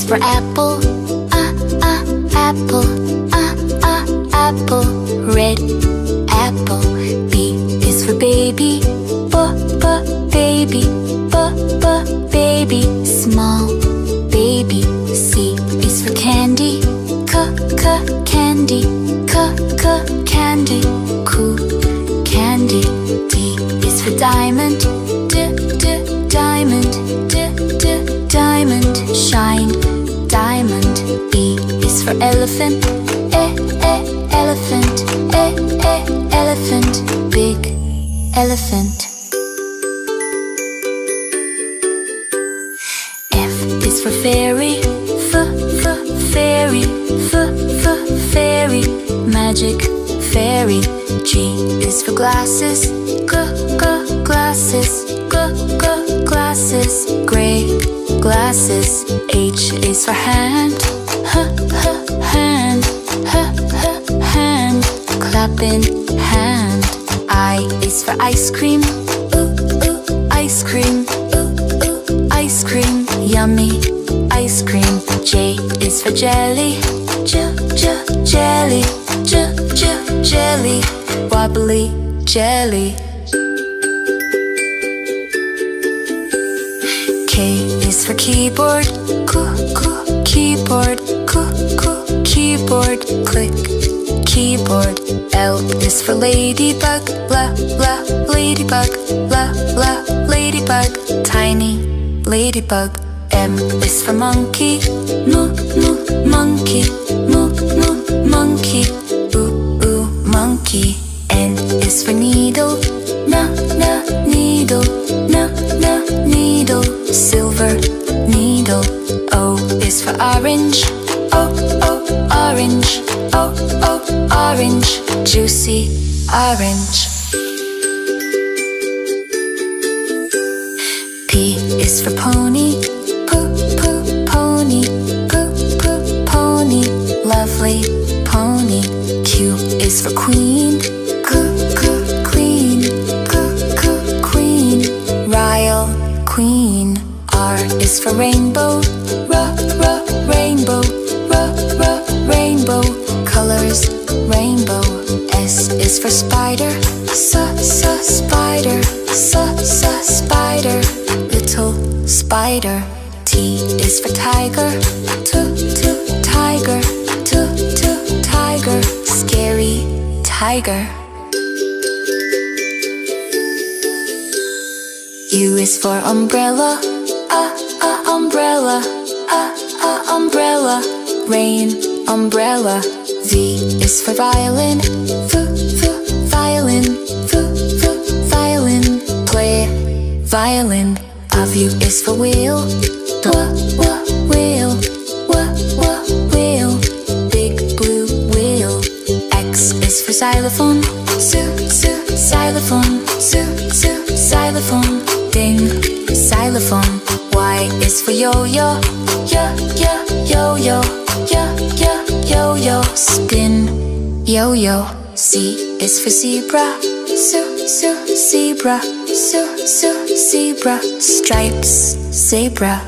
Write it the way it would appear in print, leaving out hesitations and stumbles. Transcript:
for apple, apple, apple. Red apple. B is for baby, baby, baby. Small baby. C is for candy, candy, candy. Cool candy. D is for diamond, diamond, diamond. Shine diamond. E is for elephant, elephant, elephant. Big elephant. F is for fairy, fairy, fairy. Magic fairy. G is for glasses, glasses, glasses. Gray glasses. H is for hand, hand, hand. Clapping hand. I is for ice cream, ice cream, ice cream. Yummy ice cream. J is for jelly, jelly, jelly. Wobbly jelly. K is for keyboard, keyboard, keyboard. Click keyboard. L is for ladybug, ladybug, ladybug. Tiny ladybug. M is for monkey, monkey, monkey. Monkey. N is for needle, needle, needle. Silver needle. O is for orange, orange, orange. Juicy orange. P is for pony, pony, pony. Lovely pony. Q is for queen, queen, queen. Royal queen. R is for rainbow, rainbow, rainbow. Colors rainbow. S is for spider, spider, spider. Little spider. T is for tiger, tiger, tiger. Scary tiger. U is for umbrella, umbrella, umbrella. Rain umbrella. V is for violin, violin, violin. Play violin. W is for wheel, wheel, wheel. Big blue wheel. X is for xylophone, xylophone, xylophone. Ding xylophone. Y is for yo-yo, yo-yo, yo-yo. Spin yo-yo. C is for zebra, zebra, zebra. Stripes zebra.